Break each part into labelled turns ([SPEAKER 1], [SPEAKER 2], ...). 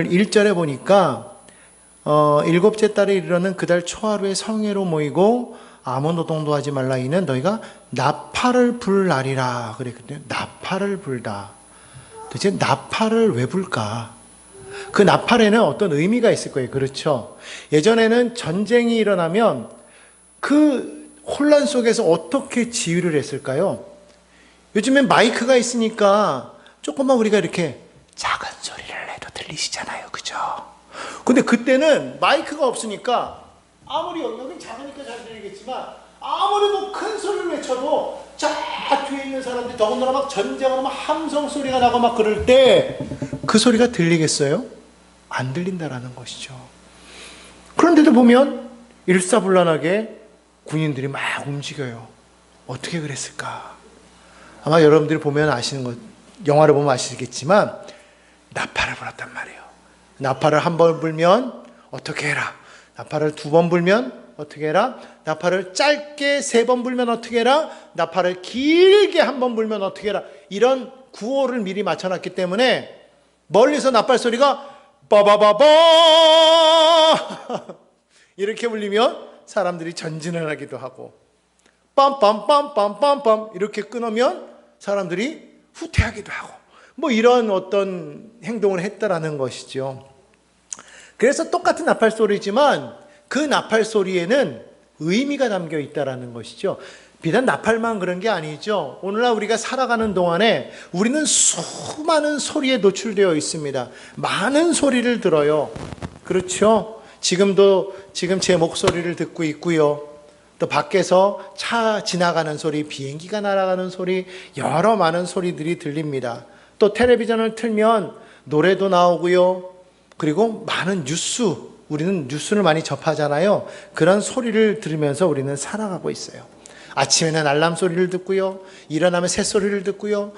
[SPEAKER 1] 1절에 보니까 일곱째 달에 이르러는 그달 초하루에 성회로 모이고 아무 노동도 하지 말라. 이는 너희가 나팔을 불 날이라 그랬거든요. 나팔을 불다. 도대체 나팔을 왜 불까? 그 나팔에는 어떤 의미가 있을 거예요. 그렇죠? 예전에는 전쟁이 일어나면 그 혼란 속에서 어떻게 지휘를 했을까요? 요즘엔 마이크가 있으니까 조금만 우리가 이렇게 작은 소리를 내도 들리시잖아요. 그죠? 근데 그때는 마이크가 없으니까 아무리 여긴 작으니까 잘 들리겠지만 아무리 뭐 큰 소리를 외쳐도 저 뒤에 있는 사람들이 더군다나 막 전쟁으로 막 함성 소리가 나고 막 그럴 때 그 소리가 들리겠어요? 안 들린다라는 것이죠. 그런데도 보면 일사불란하게 군인들이 막 움직여요. 어떻게 그랬을까? 아마 여러분들이 보면 아시는 것, 영화를 보면 아시겠지만 나팔을 불었단 말이에요. 나팔을 한 번 불면 어떻게 해라. 나팔을 두 번 불면 어떻게 해라. 나팔을 짧게 세 번 불면 어떻게 해라. 나팔을 길게 한 번 불면 어떻게 해라. 이런 구호를 미리 맞춰놨기 때문에 멀리서 나팔 소리가 빠바바바 이렇게 울리면 사람들이 전진을 하기도 하고 빰빰빰빰빰빰 이렇게 끊으면 사람들이 후퇴하기도 하고 뭐 이런 어떤 행동을 했다라는 것이죠. 그래서 똑같은 나팔 소리지만 그 나팔 소리에는 의미가 담겨 있다라는 것이죠. 비단 나팔만 그런 게 아니죠. 오늘날 우리가 살아가는 동안에 우리는 수많은 소리에 노출되어 있습니다. 많은 소리를 들어요. 그렇죠? 지금 제 목소리를 듣고 있고요. 또 밖에서 차 지나가는 소리, 비행기가 날아가는 소리, 여러 많은 소리들이 들립니다. 또 텔레비전을 틀면 노래도 나오고요. 그리고 많은 뉴스, 우리는 뉴스를 많이 접하잖아요. 그런 소리를 들으면서 우리는 살아가고 있어요. 아침에는 알람 소리를 듣고요. 일어나면 새소리를 듣고요.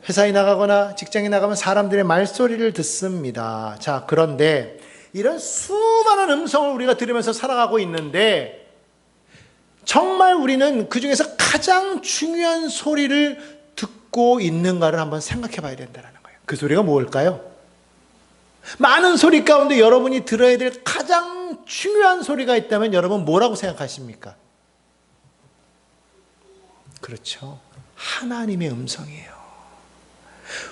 [SPEAKER 1] 회사에 나가거나 직장에 나가면 사람들의 말소리를 듣습니다. 자, 그런데 이런 수많은 음성을 우리가 들으면서 살아가고 있는데 정말 우리는 그 중에서 가장 중요한 소리를 듣고 있는가를 한번 생각해 봐야 된다는 거예요. 그 소리가 뭘까요? 많은 소리 가운데 여러분이 들어야 될 가장 중요한 소리가 있다면 여러분 뭐라고 생각하십니까? 그렇죠. 하나님의 음성이에요.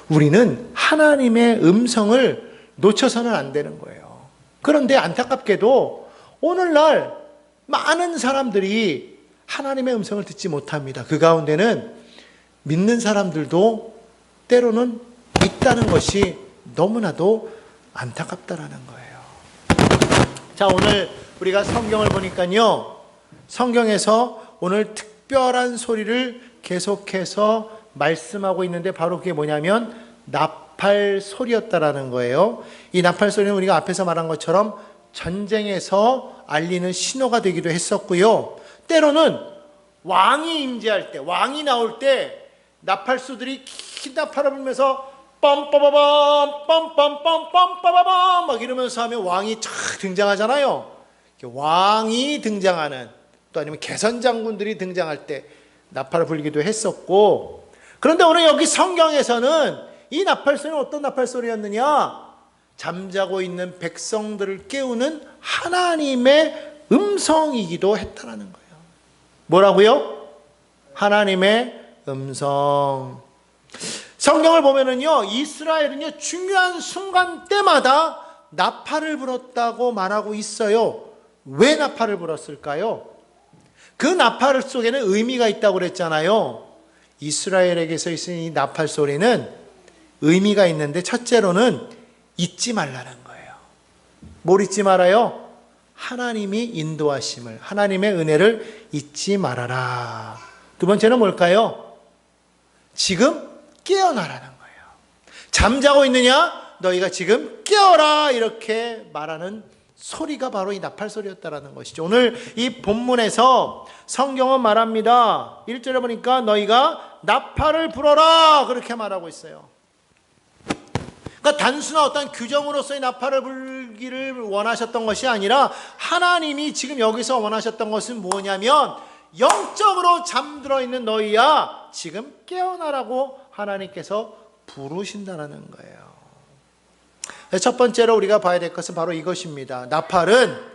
[SPEAKER 1] 우리는 하나님의 음성을 놓쳐서는 안 되는 거예요. 그런데 안타깝게도 오늘날 많은 사람들이 하나님의 음성을 듣지 못합니다. 그 가운데는 믿는 사람들도 때로는 있다는 것이 너무나도 안타깝다라는 거예요. 자, 오늘 우리가 성경을 보니까요. 성경에서 오늘 특별한 소리를 계속해서 말씀하고 있는데 바로 그게 뭐냐면 나팔 소리였다라는 거예요. 이 나팔 소리는 우리가 앞에서 말한 것처럼 전쟁에서 알리는 신호가 되기도 했었고요. 때로는 왕이 임재할 때, 왕이 나올 때 나팔수들이 긴 나팔을 불면서 빰빠바밤 빰빰빰빰빠바밤 막 이러면서 하면 왕이 쫙 등장하잖아요. 왕이 등장하는, 또 아니면 개선장군들이 등장할 때 나팔을 불기도 했었고, 그런데 오늘 여기 성경에서는 이 나팔 소리는 어떤 나팔 소리였느냐? 잠자고 있는 백성들을 깨우는 하나님의 음성이기도 했다라는 거예요. 뭐라고요? 하나님의 음성. 성경을 보면은요, 이스라엘은요, 중요한 순간 때마다 나팔을 불었다고 말하고 있어요. 왜 나팔을 불었을까요? 그 나팔 속에는 의미가 있다고 그랬잖아요. 이스라엘에게서 있는 이 나팔 소리는 의미가 있는데 첫째로는 잊지 말라는 거예요. 뭘 잊지 말아요? 하나님이 인도하심을, 하나님의 은혜를 잊지 말아라. 두 번째는 뭘까요? 지금 깨어나라는 거예요. 잠자고 있느냐? 너희가 지금 깨어라. 이렇게 말하는 소리가 바로 이 나팔 소리였다라는 것이죠. 오늘 이 본문에서 성경은 말합니다. 1절에 보니까 너희가 나팔을 불어라. 그렇게 말하고 있어요. 그러니까 단순한 어떤 규정으로서의 나팔을 불기를 원하셨던 것이 아니라 하나님이 지금 여기서 원하셨던 것은 뭐냐면 영적으로 잠들어 있는 너희야 지금 깨어나라고 하나님께서 부르신다는 거예요. 첫 번째로 우리가 봐야 될 것은 바로 이것입니다. 나팔은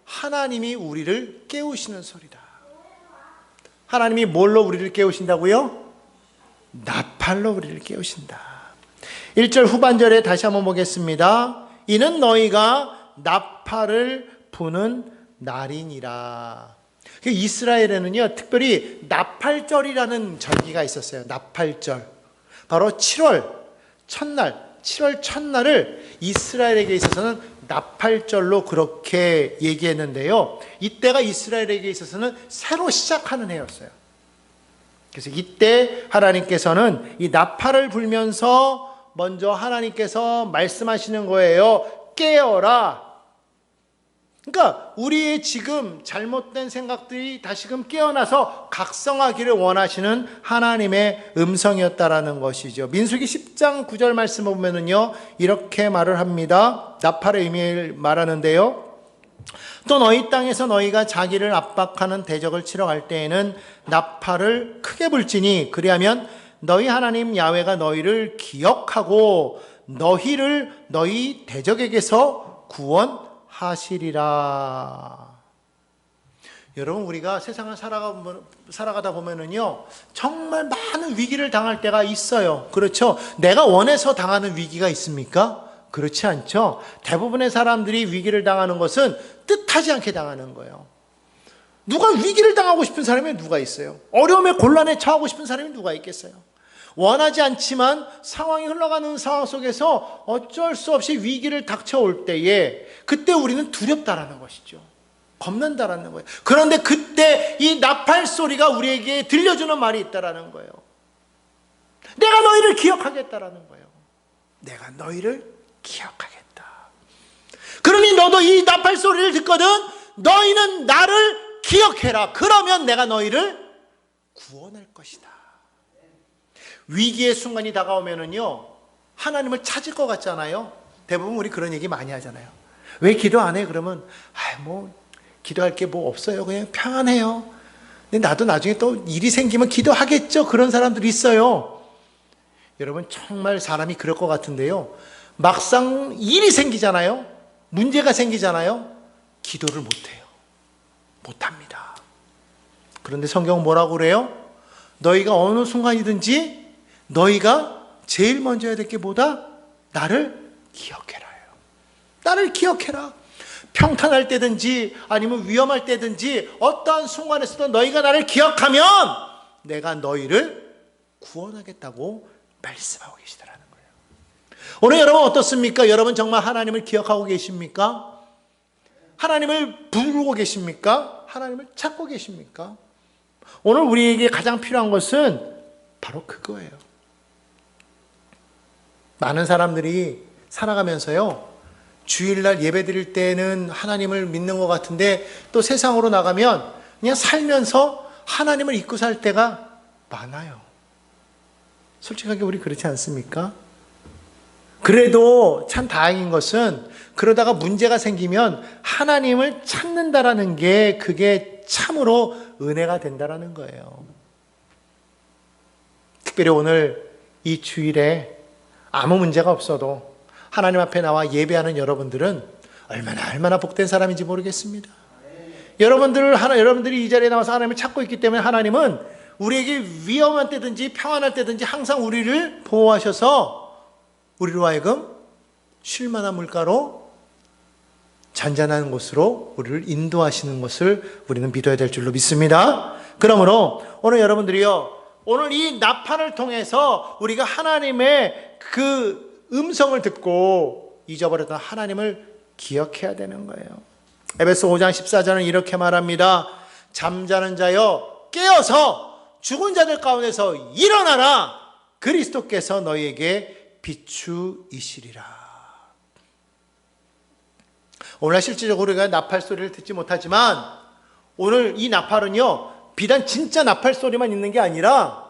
[SPEAKER 1] 하나님이 우리를 깨우시는 소리다. 하나님이 뭘로 우리를 깨우신다고요? 나팔로 우리를 깨우신다. 1절 후반절에 다시 한번 보겠습니다. 이는 너희가 나팔을 부는 날이니라. 이스라엘에는요, 특별히 나팔절이라는 절기가 있었어요. 나팔절. 바로 7월 첫날을 이스라엘에게 있어서는 나팔절로 그렇게 얘기했는데요. 이때가 이스라엘에게 있어서는 새로 시작하는 해였어요. 그래서 이때 하나님께서는 이 나팔을 불면서 먼저 하나님께서 말씀하시는 거예요. 깨어라. 그러니까 우리의 지금 잘못된 생각들이 다시금 깨어나서 각성하기를 원하시는 하나님의 음성이었다라는 것이죠. 민수기 10장 9절 말씀을 보면은요, 이렇게 말을 합니다. 나팔의 의미를 말하는데요. 또 너희 땅에서 너희가 자기를 압박하는 대적을 치러 갈 때에는 나팔을 크게 불지니 그리하면 너희 하나님 야훼가 너희를 기억하고 너희를 너희 대적에게서 구원하시리라. 여러분, 우리가 세상을 살아가다 보면은요, 정말 많은 위기를 당할 때가 있어요. 그렇죠? 내가 원해서 당하는 위기가 있습니까? 그렇지 않죠? 대부분의 사람들이 위기를 당하는 것은 뜻하지 않게 당하는 거예요. 누가 위기를 당하고 싶은 사람이 누가 있어요? 어려움에 곤란에 처하고 싶은 사람이 누가 있겠어요? 원하지 않지만 상황이 흘러가는 상황 속에서 어쩔 수 없이 위기를 닥쳐올 때에 그때 우리는 두렵다라는 것이죠. 겁난다라는 거예요. 그런데 그때 이 나팔 소리가 우리에게 들려주는 말이 있다라는 거예요. 내가 너희를 기억하겠다라는 거예요. 내가 너희를 기억하겠다. 그러니 너도 이 나팔 소리를 듣거든 너희는 나를 기억해라. 그러면 내가 너희를 구원할 것이다. 위기의 순간이 다가오면은요, 하나님을 찾을 것 같잖아요. 대부분 우리 그런 얘기 많이 하잖아요. 왜 기도 안 해? 그러면 기도할 게 뭐 없어요. 그냥 평안해요. 근데 나도 나중에 또 일이 생기면 기도하겠죠. 그런 사람들이 있어요. 여러분, 정말 사람이 그럴 것 같은데요, 막상 일이 생기잖아요. 문제가 생기잖아요. 기도를 못해요. 못합니다. 그런데 성경은 뭐라고 그래요? 너희가 어느 순간이든지 너희가 제일 먼저 해야 될 게 뭐다? 나를 기억해라요. 나를 기억해라. 평탄할 때든지 아니면 위험할 때든지 어떠한 순간에서도 너희가 나를 기억하면 내가 너희를 구원하겠다고 말씀하고 계시더라는 거예요. 오늘 여러분 어떻습니까? 여러분 정말 하나님을 기억하고 계십니까? 하나님을 부르고 계십니까? 하나님을 찾고 계십니까? 오늘 우리에게 가장 필요한 것은 바로 그거예요. 많은 사람들이 살아가면서요, 주일날 예배 드릴 때는 하나님을 믿는 것 같은데 또 세상으로 나가면 그냥 살면서 하나님을 잊고 살 때가 많아요. 솔직하게 우리 그렇지 않습니까? 그래도 참 다행인 것은 그러다가 문제가 생기면 하나님을 찾는다라는 게 그게 참으로 은혜가 된다라는 거예요. 특별히 오늘 이 주일에 아무 문제가 없어도 하나님 앞에 나와 예배하는 여러분들은 얼마나 복된 사람인지 모르겠습니다. 여러분들이 이 자리에 나와서 하나님을 찾고 있기 때문에 하나님은 우리에게 위험한 때든지 평안할 때든지 항상 우리를 보호하셔서 우리로 하여금 쉴 만한 물가로 잔잔한 곳으로 우리를 인도하시는 것을 우리는 믿어야 될 줄로 믿습니다. 그러므로 오늘 여러분들이요, 오늘 이 나팔을 통해서 우리가 하나님의 그 음성을 듣고 잊어버렸던 하나님을 기억해야 되는 거예요. 에베소 5장 14절은 이렇게 말합니다. 잠자는 자여 깨어서 죽은 자들 가운데서 일어나라. 그리스도께서 너희에게 비추이시리라. 오늘 실질적으로 우리가 나팔 소리를 듣지 못하지만 오늘 이 나팔은요, 비단 진짜 나팔 소리만 있는 게 아니라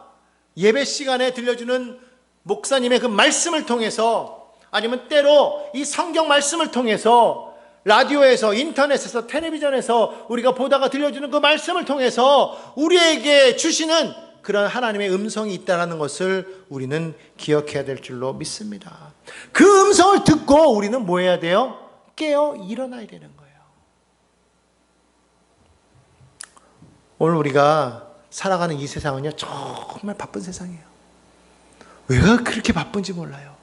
[SPEAKER 1] 예배 시간에 들려주는 목사님의 그 말씀을 통해서 아니면 때로 이 성경 말씀을 통해서 라디오에서 인터넷에서 텔레비전에서 우리가 보다가 들려주는 그 말씀을 통해서 우리에게 주시는 그런 하나님의 음성이 있다는 것을 우리는 기억해야 될 줄로 믿습니다. 그 음성을 듣고 우리는 뭐 해야 돼요? 깨어 일어나야 되는 거예요. 오늘 우리가 살아가는 이 세상은요, 정말 바쁜 세상이에요. 왜가 그렇게 바쁜지 몰라요.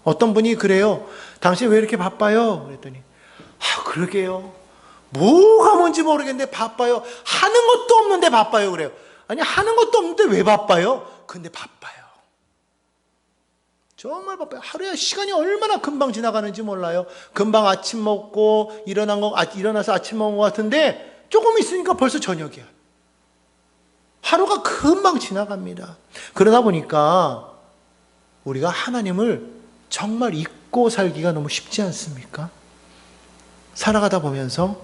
[SPEAKER 1] 어떤 분이 그래요. 당신 왜 이렇게 바빠요? 그랬더니 그러게요. 뭐가 뭔지 모르겠는데 바빠요. 하는 것도 없는데 바빠요. 그래요. 아니, 하는 것도 없는데 왜 바빠요? 근데 바빠요. 정말 바빠요. 하루에 시간이 얼마나 금방 지나가는지 몰라요. 금방 아침 먹고 일어나서 아침 먹은 것 같은데 조금 있으니까 벌써 저녁이야. 하루가 금방 지나갑니다. 그러다 보니까 우리가 하나님을 정말 잊고 살기가 너무 쉽지 않습니까? 살아가다 보면서.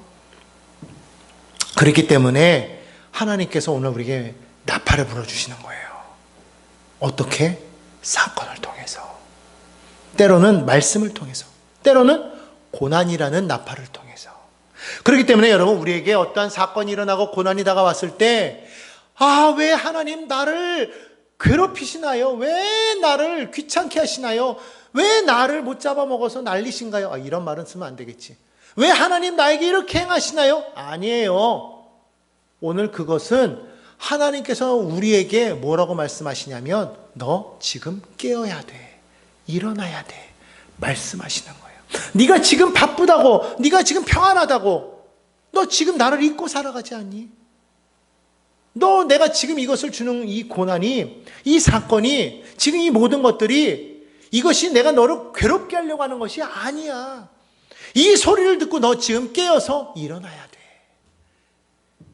[SPEAKER 1] 그렇기 때문에 하나님께서 오늘 우리에게 나팔을 불어주시는 거예요. 어떻게? 사건을 통해서. 때로는 말씀을 통해서. 때로는 고난이라는 나팔을 통해서. 그렇기 때문에 여러분, 우리에게 어떠한 사건이 일어나고 고난이 다가왔을 때 왜 하나님 나를 괴롭히시나요? 왜 나를 귀찮게 하시나요? 왜 나를 못 잡아먹어서 난리신가요? 이런 말은 쓰면 안 되겠지. 왜 하나님 나에게 이렇게 행하시나요? 아니에요. 오늘 그것은 하나님께서 우리에게 뭐라고 말씀하시냐면 너 지금 깨어야 돼. 일어나야 돼. 말씀하시는 거예요. 네가 지금 바쁘다고, 네가 지금 평안하다고, 너 지금 나를 잊고 살아가지 않니? 너 내가 지금 이것을 주는 이 고난이, 이 사건이, 지금 이 모든 것들이 이것이 내가 너를 괴롭게 하려고 하는 것이 아니야. 이 소리를 듣고 너 지금 깨어서 일어나야 돼.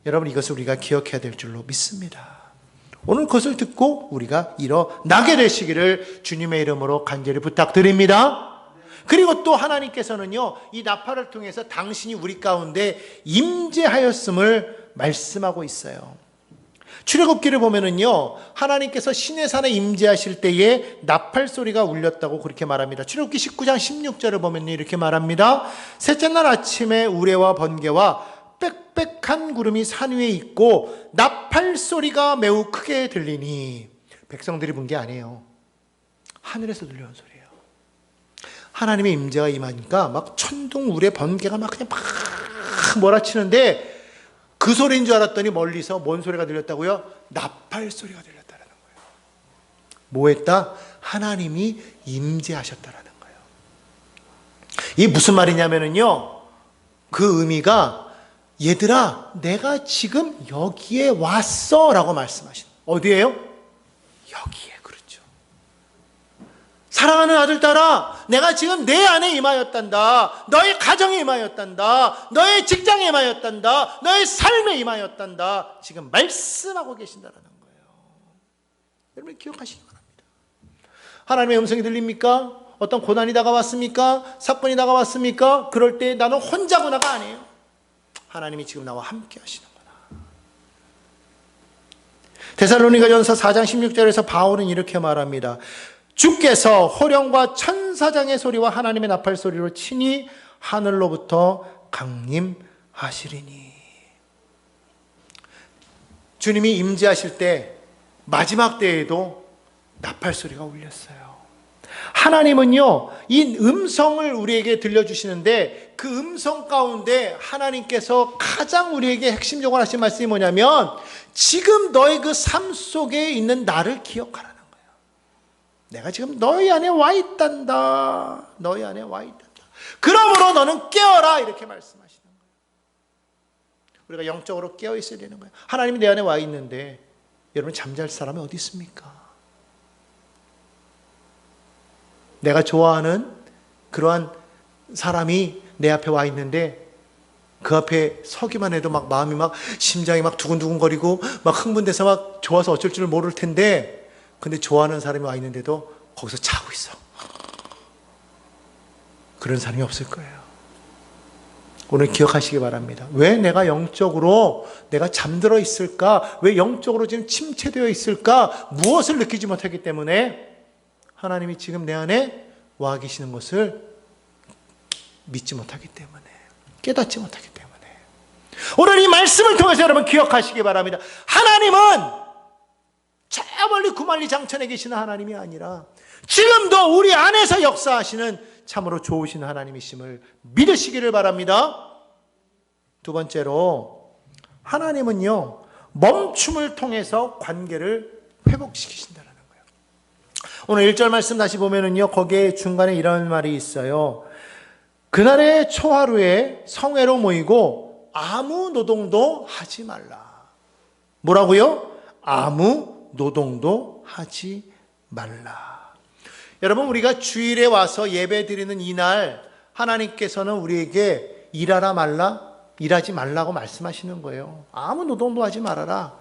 [SPEAKER 1] 여러분, 이것을 우리가 기억해야 될 줄로 믿습니다. 오늘 그것을 듣고 우리가 일어나게 되시기를 주님의 이름으로 간절히 부탁드립니다. 그리고 또 하나님께서는요, 이 나팔을 통해서 당신이 우리 가운데 임재하였음을 말씀하고 있어요. 출애굽기를 보면은요, 하나님께서 시내산에 임재하실 때에 나팔 소리가 울렸다고 그렇게 말합니다. 출애굽기 19장 16절을 보면 이렇게 말합니다. 셋째 날 아침에 우레와 번개와 빽빽한 구름이 산 위에 있고 나팔 소리가 매우 크게 들리니, 백성들이 본 게 아니에요. 하늘에서 들려온 소리예요. 하나님의 임재가 임하니까 막 천둥 우레 번개가 막 그냥 막 몰아치는데, 그 소리인 줄 알았더니 멀리서 뭔 소리가 들렸다고요? 나팔 소리가 들렸다는 거예요. 뭐 했다? 하나님이 임재하셨다는 거예요. 이게 무슨 말이냐면요, 그 의미가 얘들아, 내가 지금 여기에 왔어 라고 말씀하시는 거예요. 어디에요? 여기에. 그렇죠. 사랑하는 아들 딸아, 내가 지금 내 안에 임하였단다. 너의 가정에 임하였단다. 너의 직장에 임하였단다. 너의 삶에 임하였단다. 지금 말씀하고 계신다는 거예요. 여러분 기억하시기 바랍니다. 하나님의 음성이 들립니까? 어떤 고난이 다가왔습니까? 사건이 다가왔습니까? 그럴 때 나는 혼자구나가 아니에요. 하나님이 지금 나와 함께 하시는구나. 데살로니가전서 4장 16절에서 바울은 이렇게 말합니다. 주께서 호령과 천사장의 소리와 하나님의 나팔 소리로 친히 하늘로부터 강림하시리니. 주님이 임재하실 때 마지막 때에도 나팔 소리가 울렸어요. 하나님은요, 이 음성을 우리에게 들려주시는데 그 음성 가운데 하나님께서 가장 우리에게 핵심적으로 하신 말씀이 뭐냐면, 지금 너의 그 삶 속에 있는 나를 기억하라는 거예요. 내가 지금 너희 안에 와 있단다. 너희 안에 와 있단다. 그러므로 너는 깨어라, 이렇게 말씀하시는 거예요. 우리가 영적으로 깨어 있어야 되는 거예요. 하나님이 내 안에 와 있는데 여러분 잠잘 사람이 어디 있습니까? 내가 좋아하는 그러한 사람이 내 앞에 와 있는데 그 앞에 서기만 해도 막 마음이 막 심장이 막 두근두근거리고 막 흥분돼서 막 좋아서 어쩔 줄 모를 텐데, 근데 좋아하는 사람이 와 있는데도 거기서 자고 있어. 그런 사람이 없을 거예요. 오늘 기억하시기 바랍니다. 왜 내가 영적으로 내가 잠들어 있을까? 왜 영적으로 지금 침체되어 있을까? 무엇을 느끼지 못하기 때문에 하나님이 지금 내 안에 와 계시는 것을 믿지 못하기 때문에, 깨닫지 못하기 때문에. 오늘 이 말씀을 통해서 여러분 기억하시기 바랍니다. 하나님은 멀리 구만리 장천에 계시는 하나님이 아니라 지금도 우리 안에서 역사하시는 참으로 좋으신 하나님이심을 믿으시기를 바랍니다. 두 번째로, 하나님은요, 멈춤을 통해서 관계를 회복시키신다는 거예요. 오늘 1절 말씀 다시 보면은요, 거기에 중간에 이런 말이 있어요. 그날의 초하루에 성회로 모이고 아무 노동도 하지 말라. 뭐라고요? 아무 노동도 하지 말라. 여러분, 우리가 주일에 와서 예배 드리는 이날 하나님께서는 우리에게 일하라 말라, 일하지 말라고 말씀하시는 거예요. 아무 노동도 하지 말아라.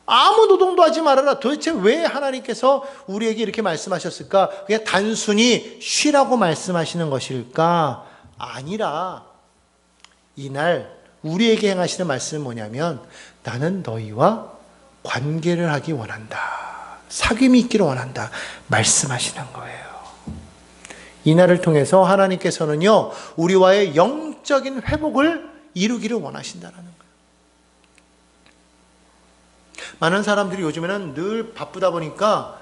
[SPEAKER 1] 아무 노동도 하지 말아라. 도대체 왜 하나님께서 우리에게 이렇게 말씀하셨을까? 그냥 단순히 쉬라고 말씀하시는 것일까? 아니라 이날 우리에게 행하시는 말씀은 뭐냐면, 나는 너희와 관계를 하기 원한다. 사귐이 있기를 원한다. 말씀하시는 거예요. 이날을 통해서 하나님께서는요, 우리와의 영적인 회복을 이루기를 원하신다는 거예요. 많은 사람들이 요즘에는 늘 바쁘다 보니까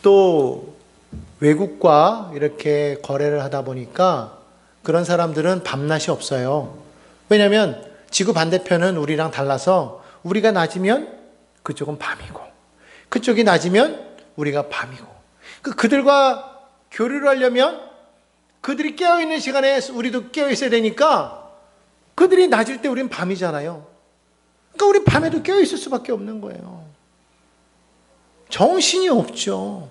[SPEAKER 1] 또 외국과 이렇게 거래를 하다 보니까 그런 사람들은 밤낮이 없어요. 왜냐하면 지구 반대편은 우리랑 달라서 우리가 낮이면 그쪽은 밤이고, 그쪽이 낮이면 우리가 밤이고, 그들과 교류를 하려면 그들이 깨어있는 시간에 우리도 깨어있어야 되니까 그들이 낮일 때 우리는 밤이잖아요. 그러니까 우리 밤에도 깨어있을 수밖에 없는 거예요. 정신이 없죠.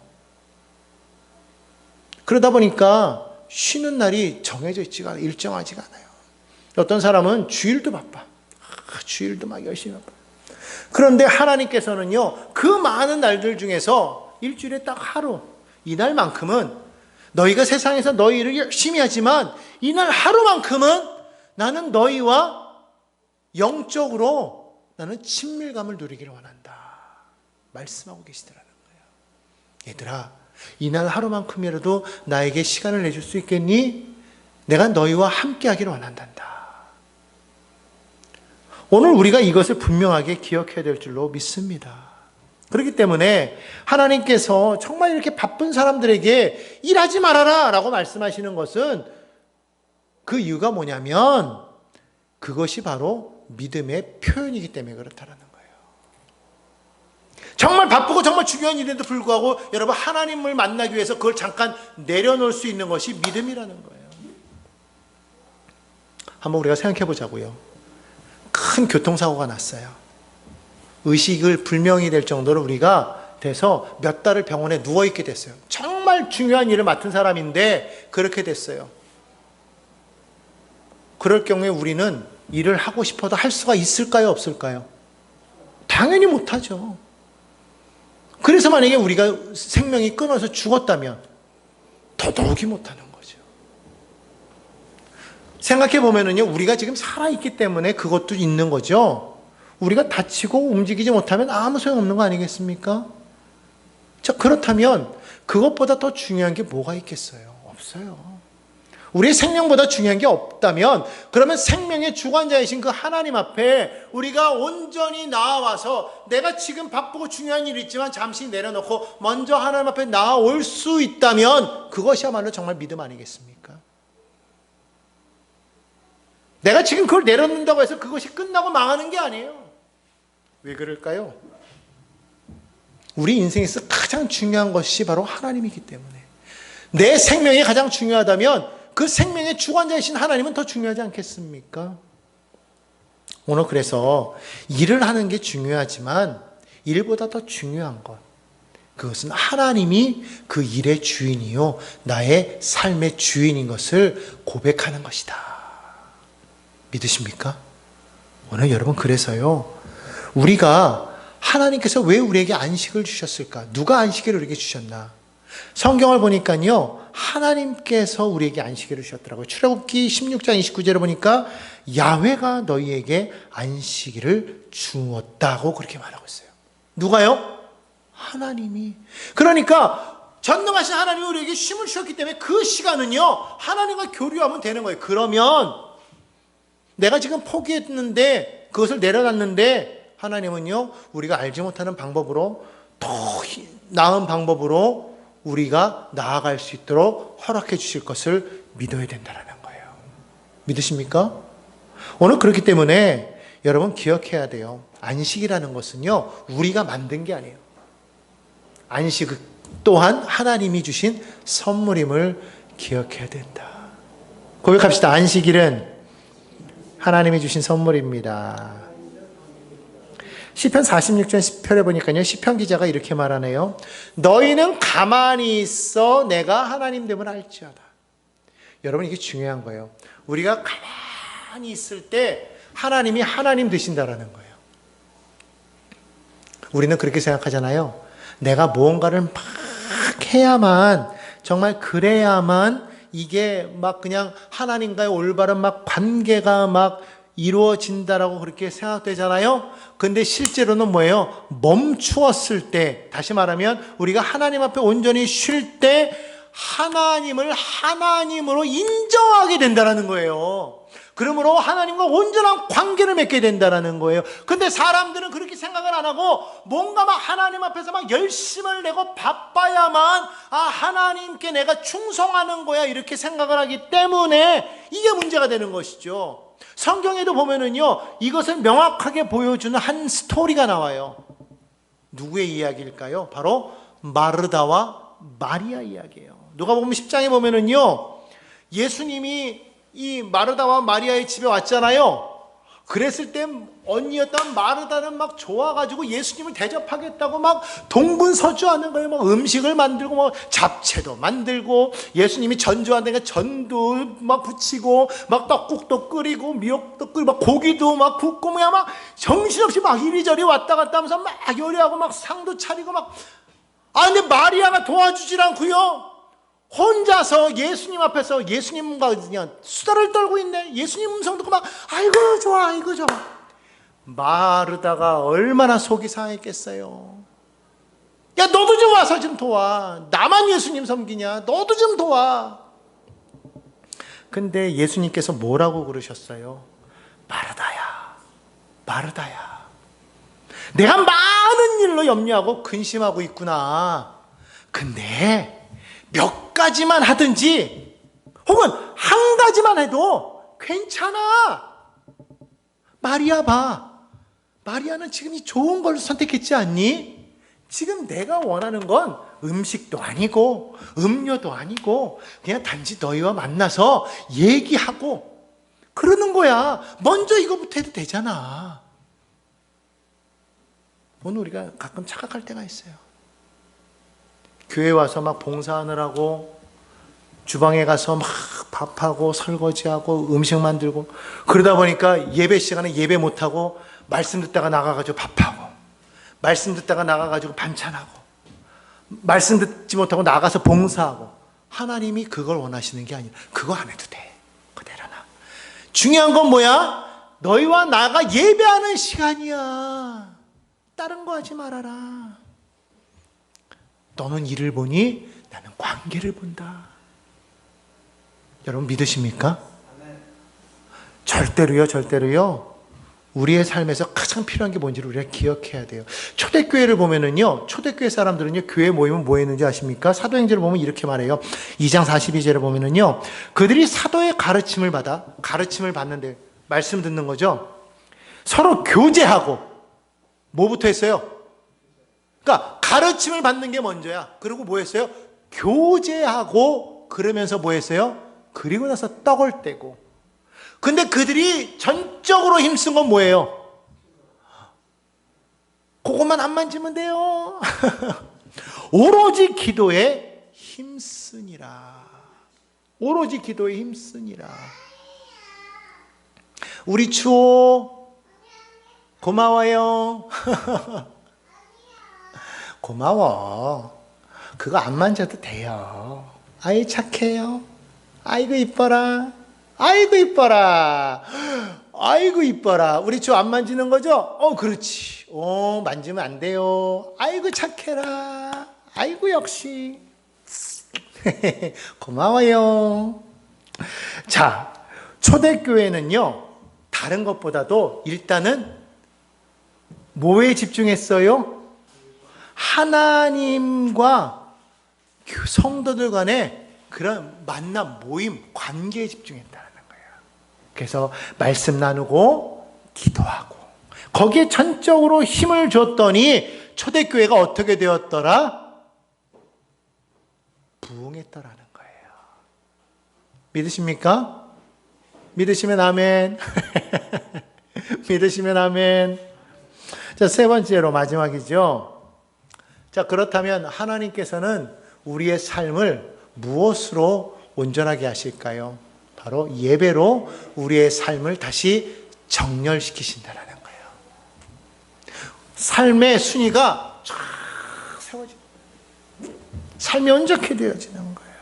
[SPEAKER 1] 그러다 보니까 쉬는 날이 정해져 있지가 않아요. 일정하지가 않아요. 어떤 사람은 주일도 바빠. 주일도 막 열심히 바빠. 그런데 하나님께서는요, 그 많은 날들 중에서 일주일에 딱 하루, 이날만큼은 너희가 세상에서 너희 일을 열심히 하지만 이날 하루만큼은 나는 너희와 영적으로 나는 친밀감을 누리기를 원한다. 말씀하고 계시더라는 거예요. 얘들아, 이날 하루만큼이라도 나에게 시간을 내줄 수 있겠니? 내가 너희와 함께 하기를 원한단다. 오늘 우리가 이것을 분명하게 기억해야 될 줄로 믿습니다. 그렇기 때문에 하나님께서 정말 이렇게 바쁜 사람들에게 일하지 말아라 라고 말씀하시는 것은 그 이유가 뭐냐면 그것이 바로 믿음의 표현이기 때문에 그렇다는 거예요. 정말 바쁘고 정말 중요한 일에도 불구하고 여러분, 하나님을 만나기 위해서 그걸 잠깐 내려놓을 수 있는 것이 믿음이라는 거예요. 한번 우리가 생각해 보자고요. 큰 교통사고가 났어요. 의식을 불명이 될 정도로 우리가 돼서 몇 달을 병원에 누워있게 됐어요. 정말 중요한 일을 맡은 사람인데 그렇게 됐어요. 그럴 경우에 우리는 일을 하고 싶어도 할 수가 있을까요? 없을까요? 당연히 못하죠. 그래서 만약에 우리가 생명이 끊어서 죽었다면 더더욱이 못하는 거죠. 생각해 보면은요, 우리가 지금 살아있기 때문에 그것도 있는 거죠. 우리가 다치고 움직이지 못하면 아무 소용없는 거 아니겠습니까? 자, 그렇다면 그것보다 더 중요한 게 뭐가 있겠어요? 없어요. 우리의 생명보다 중요한 게 없다면 그러면 생명의 주관자이신 그 하나님 앞에 우리가 온전히 나아와서 내가 지금 바쁘고 중요한 일이 있지만 잠시 내려놓고 먼저 하나님 앞에 나아올 수 있다면 그것이야말로 정말 믿음 아니겠습니까? 내가 지금 그걸 내려놓는다고 해서 그것이 끝나고 망하는 게 아니에요. 왜 그럴까요? 우리 인생에서 가장 중요한 것이 바로 하나님이기 때문에. 내 생명이 가장 중요하다면 그 생명의 주관자이신 하나님은 더 중요하지 않겠습니까? 오늘 그래서 일을 하는 게 중요하지만 일보다 더 중요한 것, 그것은 하나님이 그 일의 주인이요 나의 삶의 주인인 것을 고백하는 것이다. 믿으십니까? 오늘 여러분, 그래서요, 우리가 하나님께서 왜 우리에게 안식을 주셨을까? 누가 안식일을 우리에게 주셨나? 성경을 보니까요, 하나님께서 우리에게 안식일을 주셨더라고요. 출애굽기 16장 29절에 보니까 야훼가 너희에게 안식일을 주었다고 그렇게 말하고 있어요. 누가요? 하나님이. 그러니까 전능하신 하나님이 우리에게 쉼을 주셨기 때문에 그 시간은요, 하나님과 교류하면 되는 거예요. 그러면 내가 지금 포기했는데, 그것을 내려놨는데, 하나님은요, 우리가 알지 못하는 방법으로 더 나은 방법으로 우리가 나아갈 수 있도록 허락해 주실 것을 믿어야 된다는 거예요. 믿으십니까? 오늘 그렇기 때문에 여러분 기억해야 돼요. 안식이라는 것은요, 우리가 만든 게 아니에요. 안식 또한 하나님이 주신 선물임을 기억해야 된다. 고백합시다. 안식일은 하나님이 주신 선물입니다. 시편 46편 10편에 보니까요, 시편 기자가 이렇게 말하네요. 너희는 가만히 있어 내가 하나님 됨을 알지어다. 여러분, 이게 중요한 거예요. 우리가 가만히 있을 때 하나님이 하나님 되신다라는 거예요. 우리는 그렇게 생각하잖아요. 내가 무언가를 막 해야만, 정말 그래야만 이게 막 그냥 하나님과의 올바른 막 관계가 막 이루어진다라고 그렇게 생각되잖아요. 근데 실제로는 뭐예요? 멈추었을 때, 다시 말하면 우리가 하나님 앞에 온전히 쉴 때 하나님을 하나님으로 인정하게 된다는 거예요. 그러므로 하나님과 온전한 관계를 맺게 된다는 거예요. 근데 사람들은 그렇게 생각을 안 하고 뭔가 막 하나님 앞에서 막 열심을 내고 바빠야만 하나님께 내가 충성하는 거야 이렇게 생각을 하기 때문에 이게 문제가 되는 것이죠. 성경에도 보면은요, 이것을 명확하게 보여주는 한 스토리가 나와요. 누구의 이야기일까요? 바로 마르다와 마리아 이야기예요. 누가복음 10장에 보면은요, 예수님이 이 마르다와 마리아의 집에 왔잖아요. 그랬을 때 언니였던 마르다는 막 좋아가지고 예수님을 대접하겠다고 막 동분서주하는 거예요. 막 음식을 만들고 막 잡채도 만들고 예수님이 전주한다니까 전도 막 부치고 막 떡국도 끓이고 미역도 끓이고 막 고기도 막 굽고 막 정신없이 막 이리저리 왔다 갔다 하면서 막 요리하고 막 상도 차리고 막 근데 마리아가 도와주질 않고요. 혼자서 예수님 앞에서 예수님과 그냥 수다를 떨고 있네. 예수님 음성 듣고 막 아이고 좋아 아이고 좋아. 마르다가 얼마나 속이 상했겠어요. 야 너도 좀 와서 좀 도와. 나만 예수님 섬기냐. 너도 좀 도와. 근데 예수님께서 뭐라고 그러셨어요? 마르다야 마르다야, 내가 많은 일로 염려하고 근심하고 있구나. 근데 몇 가지만 하든지 혹은 한 가지만 해도 괜찮아. 마리아 봐. 마리아는 지금 이 좋은 걸 선택했지 않니? 지금 내가 원하는 건 음식도 아니고 음료도 아니고 그냥 단지 너희와 만나서 얘기하고 그러는 거야. 먼저 이거부터 해도 되잖아. 오늘 우리가 가끔 착각할 때가 있어요. 교회 와서 막 봉사하느라고 주방에 가서 막 밥하고 설거지하고 음식 만들고 그러다 보니까 예배 시간에 예배 못하고 말씀 듣다가 나가가지고 밥하고 말씀 듣다가 나가가지고 반찬하고 말씀 듣지 못하고 나가서 봉사하고. 하나님이 그걸 원하시는 게 아니라 그거 안 해도 돼. 그대로나. 중요한 건 뭐야? 너희와 나가 예배하는 시간이야. 다른 거 하지 말아라. 너는 일을 보니 나는 관계를 본다. 여러분 믿으십니까? 절대로요. 우리의 삶에서 가장 필요한 게 뭔지를 우리가 기억해야 돼요. 초대교회를 보면은요, 초대교회 사람들은요, 교회 모이면 뭐 했는지 아십니까? 사도행전을 보면 이렇게 말해요. 2장 42절을 보면은요, 그들이 사도의 가르침을 받는데, 말씀 듣는 거죠. 서로 교제하고, 뭐부터 했어요? 그러니까 가르침을 받는 게 먼저야. 그리고 뭐 했어요? 교제하고, 그러면서 뭐 했어요? 그리고 나서 떡을 떼고. 근데 그들이 전적으로 힘쓴 건 뭐예요? 그것만 안 만지면 돼요. 오로지 기도에 힘쓰니라. 오로지 기도에 힘쓰니라. 우리 추호 고마워요. 고마워. 그거 안 만져도 돼요. 아이 착해요. 아이고 이뻐라. 아이고 이뻐라. 아이고 이뻐라. 우리 주 안 만지는 거죠? 그렇지. 만지면 안 돼요. 아이고 착해라. 아이고 역시. 고마워요. 자, 초대교회는요, 다른 것보다도 일단은 뭐에 집중했어요? 하나님과 성도들 간의 그런 만남, 모임, 관계에 집중했다는 거예요. 그래서 말씀 나누고 기도하고 거기에 전적으로 힘을 줬더니 초대교회가 어떻게 되었더라? 부흥했더라는 거예요. 믿으십니까? 믿으시면 아멘. 믿으시면 아멘. 자, 세 번째로 마지막이죠. 자, 그렇다면 하나님께서는 우리의 삶을 무엇으로 온전하게 하실까요? 바로 예배로 우리의 삶을 다시 정렬시키신다라는 거예요. 삶의 순위가 쫙 세워지는 거예요. 삶이 온전하게 되어지는 거예요.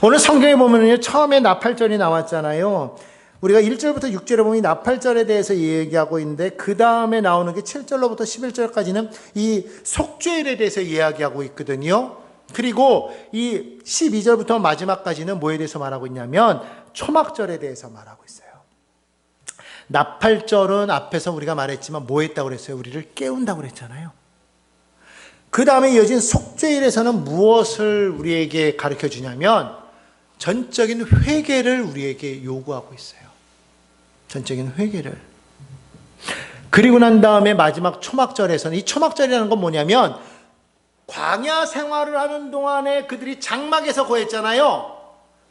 [SPEAKER 1] 오늘 성경에 보면요, 처음에 나팔절이 나왔잖아요. 우리가 1절부터 6절에 보면 나팔절에 대해서 얘기하고 있는데 그 다음에 나오는 게 7절로부터 11절까지는 이 속죄일에 대해서 이야기하고 있거든요. 그리고 이 12절부터 마지막까지는 뭐에 대해서 말하고 있냐면 초막절에 대해서 말하고 있어요. 나팔절은 앞에서 우리가 말했지만 뭐 했다고 그랬어요? 우리를 깨운다고 그랬잖아요. 그 다음에 이어진 속죄일에서는 무엇을 우리에게 가르쳐 주냐면 전적인 회개를 우리에게 요구하고 있어요. 전적인 회개를. 그리고 난 다음에 마지막 초막절에서는, 이 초막절이라는 건 뭐냐면 광야 생활을 하는 동안에 그들이 장막에서 거했잖아요.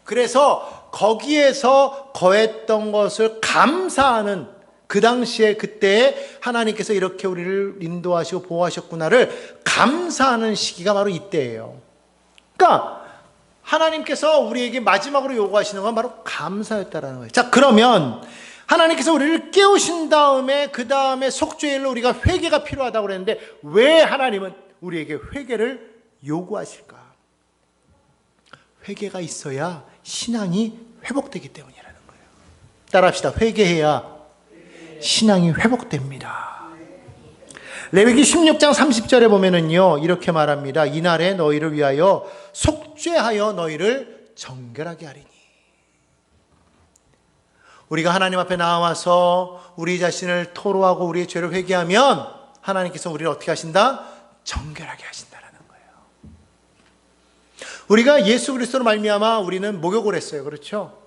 [SPEAKER 1] 그래서 거기에서 거했던 것을 감사하는, 그 당시에 그때 하나님께서 이렇게 우리를 인도하시고 보호하셨구나를 감사하는 시기가 바로 이때예요. 그러니까 하나님께서 우리에게 마지막으로 요구하시는 건 바로 감사였다라는 거예요. 자, 그러면 하나님께서 우리를 깨우신 다음에 그 다음에 속죄일로 우리가 회개가 필요하다고 그랬는데 왜 하나님은 우리에게 회개를 요구하실까? 회개가 있어야 신앙이 회복되기 때문이라는 거예요. 따라합시다. 회개해야 신앙이 회복됩니다. 레위기 16장 30절에 보면은요, 이렇게 말합니다. 이날에 너희를 위하여 속죄하여 너희를 정결하게 하리니. 우리가 하나님 앞에 나와서 우리 자신을 토로하고 우리의 죄를 회개하면 하나님께서 우리를 어떻게 하신다? 정결하게 하신다라는 거예요. 우리가 예수 그리스도로 말미암아 우리는 목욕을 했어요. 그렇죠?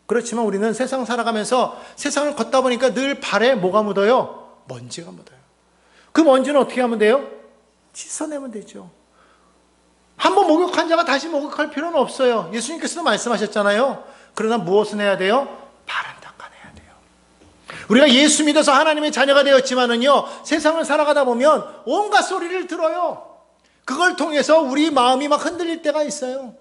[SPEAKER 1] 그렇지만 우리는 세상 살아가면서 세상을 걷다 보니까 늘 발에 뭐가 묻어요? 먼지가 묻어요. 그 먼지는 어떻게 하면 돼요? 씻어내면 되죠. 한번 목욕한 자가 다시 목욕할 필요는 없어요. 예수님께서도 말씀하셨잖아요. 그러나 무엇을 해야 돼요? 발은 닦아내야 돼요. 우리가 예수 믿어서 하나님의 자녀가 되었지만은요, 세상을 살아가다 보면 온갖 소리를 들어요. 그걸 통해서 우리 마음이 막 흔들릴 때가 있어요.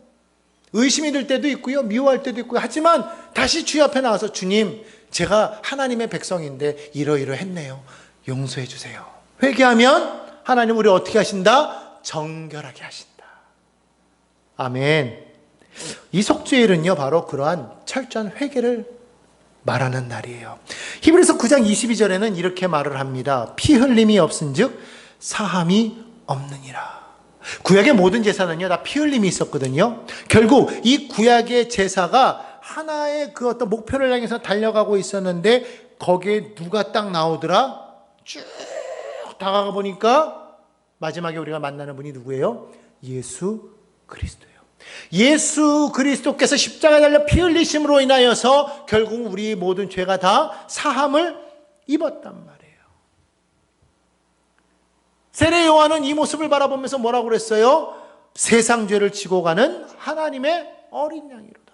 [SPEAKER 1] 의심이 들 때도 있고요, 미워할 때도 있고요. 하지만 다시 주님 앞에 나와서 주님, 제가 하나님의 백성인데 이러이러했네요. 용서해 주세요. 회개하면 하나님 우리 어떻게 하신다? 정결하게 하신다. 아멘. 이 속죄일은요, 바로 그러한 철저한 회개를 말하는 날이에요. 히브리서 9장 22절에는 이렇게 말을 합니다. 피 흘림이 없은즉 사함이 없느니라. 구약의 모든 제사는요, 다 피 흘림이 있었거든요. 결국 이 구약의 제사가 하나의 그 어떤 목표를 향해서 달려가고 있었는데 거기에 누가 딱 나오더라? 쭉 다가가 보니까 마지막에 우리가 만나는 분이 누구예요? 예수 그리스도예요. 예수 그리스도께서 십자가에 달려 피 흘리심으로 인하여서 결국 우리 모든 죄가 다 사함을 입었단 말이에요. 세례 요한은 이 모습을 바라보면서 뭐라고 그랬어요? 세상 죄를 지고 가는 하나님의 어린 양이로다.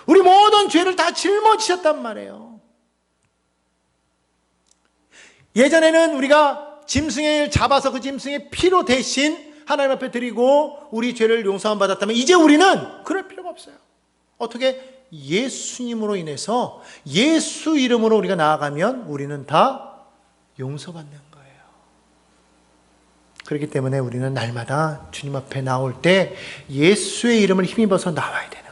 [SPEAKER 1] 우리 모든 죄를 다 짊어지셨단 말이에요. 예전에는 우리가 짐승을 잡아서 그 짐승의 피로 대신 하나님 앞에 드리고 우리 죄를 용서함 받았다면 이제 우리는 그럴 필요가 없어요. 어떻게? 예수님으로 인해서 예수 이름으로 우리가 나아가면 우리는 다 용서받는 거예요. 그렇기 때문에 우리는 날마다 주님 앞에 나올 때 예수의 이름을 힘입어서 나와야 돼요.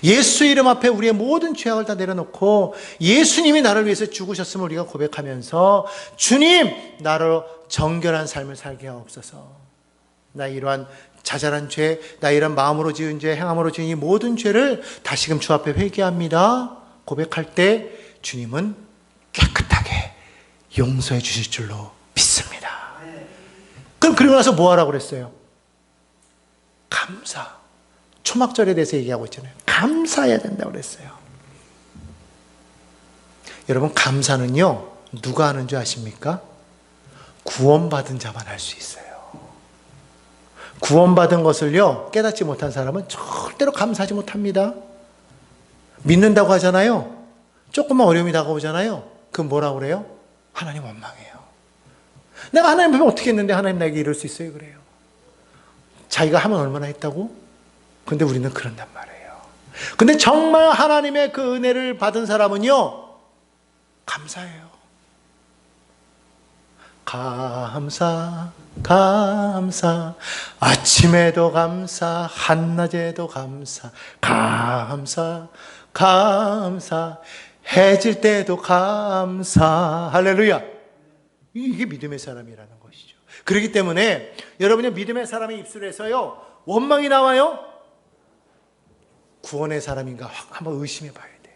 [SPEAKER 1] 예수 이름 앞에 우리의 모든 죄악을 다 내려놓고 예수님이 나를 위해서 죽으셨음을 우리가 고백하면서 주님, 나로 정결한 삶을 살게 하옵소서. 나 이러한 자잘한 죄, 나 이런 마음으로 지은 죄, 행함으로 지은 이 모든 죄를 다시금 주 앞에 회개합니다. 고백할 때 주님은 깨끗하게 용서해 주실 줄로 믿습니다. 그럼 그러고 나서 뭐 하라고 그랬어요? 감사. 초막절에 대해서 얘기하고 있잖아요. 감사해야 된다고 그랬어요. 여러분, 감사는요, 누가 하는 줄 아십니까? 구원받은 자만 할 수 있어요. 구원받은 것을요, 깨닫지 못한 사람은 절대로 감사하지 못합니다. 믿는다고 하잖아요. 조금만 어려움이 다가오잖아요. 그럼 뭐라고 그래요? 하나님 원망해요. 내가 하나님 앞에 어떻게 했는데 하나님 나에게 이럴 수 있어요? 그래요. 자기가 하면 얼마나 했다고? 근데 우리는 그런단 말이에요. 근데 정말 하나님의 그 은혜를 받은 사람은요, 감사해요. 감사, 감사, 아침에도 감사, 한낮에도 감사, 감사, 감사, 해질 때도 감사. 할렐루야. 이게 믿음의 사람이라는 것이죠. 그렇기 때문에 여러분의 믿음의 사람의 입술에서요, 원망이 나와요? 구원의 사람인가 한번 의심해 봐야 돼요.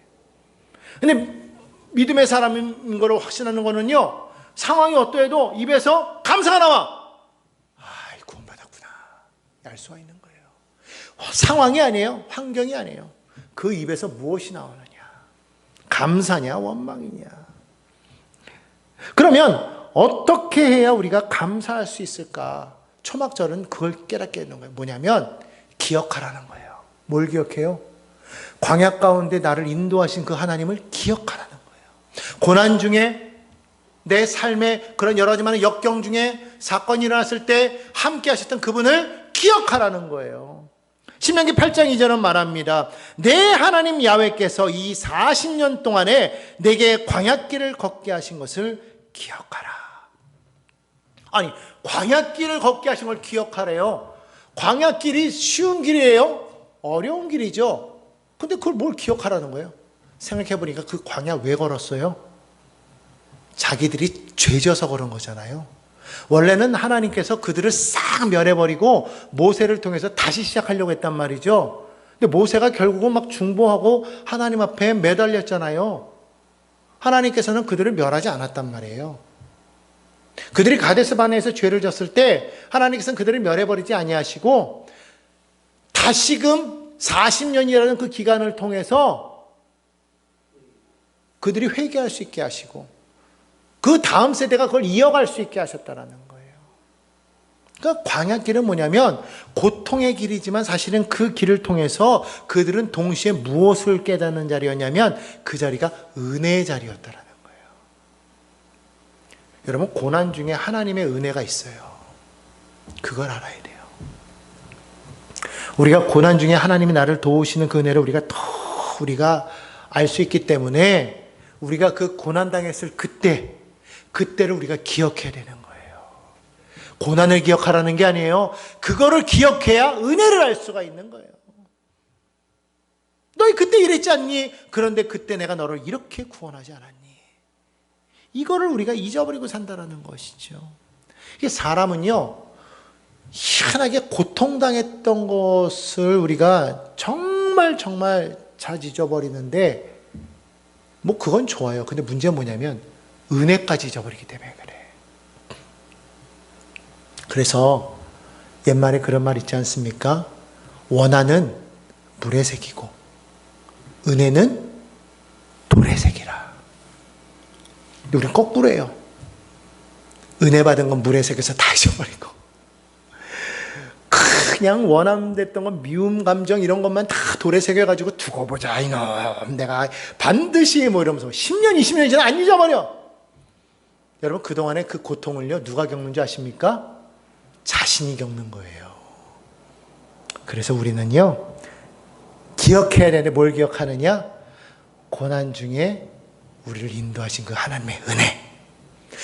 [SPEAKER 1] 근데 믿음의 사람인 걸 확신하는 거는요, 상황이 어떠해도 입에서 감사가 나와. 구원받았구나. 알 수가 있는 거예요. 상황이 아니에요. 환경이 아니에요. 그 입에서 무엇이 나오느냐. 감사냐, 원망이냐. 그러면 어떻게 해야 우리가 감사할 수 있을까? 초막절은 그걸 깨닫게 하는 거예요. 뭐냐면 기억하라는 거예요. 뭘 기억해요? 광야 가운데 나를 인도하신 그 하나님을 기억하라는 거예요. 고난 중에 내 삶의 그런 여러 가지 많은 역경 중에 사건이 일어났을 때 함께 하셨던 그분을 기억하라는 거예요. 신명기 8장 2절은 말합니다. 내 하나님 야훼께서 이 40년 동안에 내게 광야길을 걷게 하신 것을 기억하라. 아니, 광야길을 걷게 하신 걸 기억하래요. 광야길이 쉬운 길이에요? 어려운 길이죠. 근데 그걸 뭘 기억하라는 거예요? 생각해보니까 그 광야 왜 걸었어요? 자기들이 죄져서 그런 거잖아요. 원래는 하나님께서 그들을 싹 멸해버리고 모세를 통해서 다시 시작하려고 했단 말이죠. 근데 모세가 결국은 막 중보하고 하나님 앞에 매달렸잖아요. 하나님께서는 그들을 멸하지 않았단 말이에요. 그들이 가데스 바네에서 죄를 졌을 때 하나님께서는 그들을 멸해버리지 아니하시고 다시금 40년이라는 그 기간을 통해서 그들이 회개할 수 있게 하시고 그 다음 세대가 그걸 이어갈 수 있게 하셨다라는 거예요. 그러니까 광야길은 뭐냐면 고통의 길이지만 사실은 그 길을 통해서 그들은 동시에 무엇을 깨닫는 자리였냐면 그 자리가 은혜의 자리였다라는 거예요. 여러분, 고난 중에 하나님의 은혜가 있어요. 그걸 알아야 돼요. 우리가 고난 중에 하나님이 나를 도우시는 그 은혜를 우리가 알 수 있기 때문에 우리가 그 고난 당했을 그때를 우리가 기억해야 되는 거예요. 고난을 기억하라는 게 아니에요. 그거를 기억해야 은혜를 알 수가 있는 거예요. 너희 그때 이랬지 않니? 그런데 그때 내가 너를 이렇게 구원하지 않았니? 이거를 우리가 잊어버리고 산다는 것이죠. 이게 사람은요, 희한하게 고통당했던 것을 우리가 정말 잘 잊어버리는데 뭐 그건 좋아요. 근데 문제는 뭐냐면 은혜까지 잊어버리기 때문에 그래. 그래서 옛말에 그런 말 있지 않습니까? 원한은 물의 색이고 은혜는 돌의 색이라. 근데 우리는 거꾸로예요. 은혜 받은 건 물의 색에서 다 잊어버리고 그냥 원함됐던 건 미움 감정 이런 것만 다 돌에 새겨가지고 두고 보자 이놈 내가 반드시 뭐 이러면서 10년 20년이 지나 안 잊어버려. 여러분, 그동안에 그 고통을요 누가 겪는 줄 아십니까? 자신이 겪는 거예요. 그래서 우리는요 기억해야 되는데 뭘 기억하느냐? 고난 중에 우리를 인도하신 그 하나님의 은혜.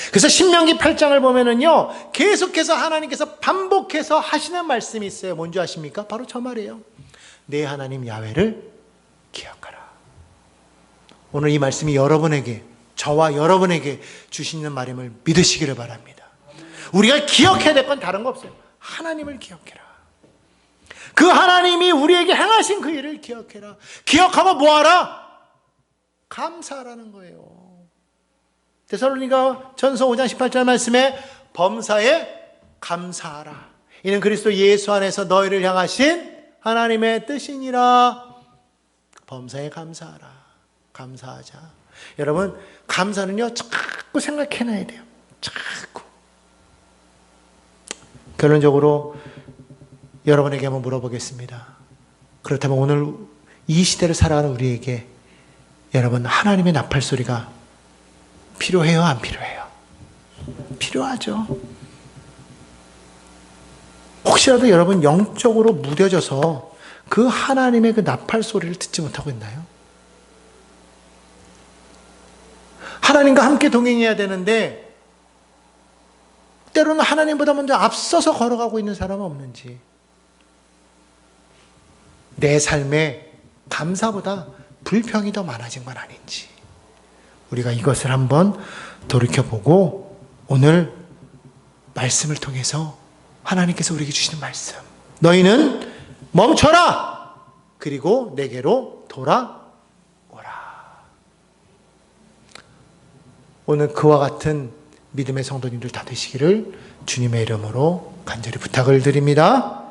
[SPEAKER 1] 그래서 신명기 8장을 보면은요 계속해서 하나님께서 반복해서 하시는 말씀이 있어요. 뭔지 아십니까? 바로 저 말이에요. 내 하나님 야훼를 기억하라. 오늘 이 말씀이 여러분에게, 저와 여러분에게 주시는 말임을 믿으시기를 바랍니다. 우리가 기억해야 될 건 다른 거 없어요. 하나님을 기억해라. 그 하나님이 우리에게 행하신 그 일을 기억해라. 기억하고 뭐하라? 감사하라는 거예요. 데살로니가 전서 5장 18절 말씀에 범사에 감사하라. 이는 그리스도 예수 안에서 너희를 향하신 하나님의 뜻이니라. 범사에 감사하라. 감사하자. 여러분, 감사는요, 자꾸 생각해놔야 돼요. 자꾸. 결론적으로 여러분에게 한번 물어보겠습니다. 그렇다면 오늘 이 시대를 살아가는 우리에게 여러분, 하나님의 나팔 소리가 필요해요? 안 필요해요? 필요하죠. 혹시라도 여러분 영적으로 무뎌져서 그 하나님의 그 나팔 소리를 듣지 못하고 있나요? 하나님과 함께 동행해야 되는데 때로는 하나님보다 먼저 앞서서 걸어가고 있는 사람은 없는지, 내 삶에 감사보다 불평이 더 많아진 건 아닌지, 우리가 이것을 한번 돌이켜보고 오늘 말씀을 통해서 하나님께서 우리에게 주시는 말씀, 너희는 멈춰라! 그리고 내게로 돌아오라. 오늘 그와 같은 믿음의 성도님들 다 되시기를 주님의 이름으로 간절히 부탁을 드립니다.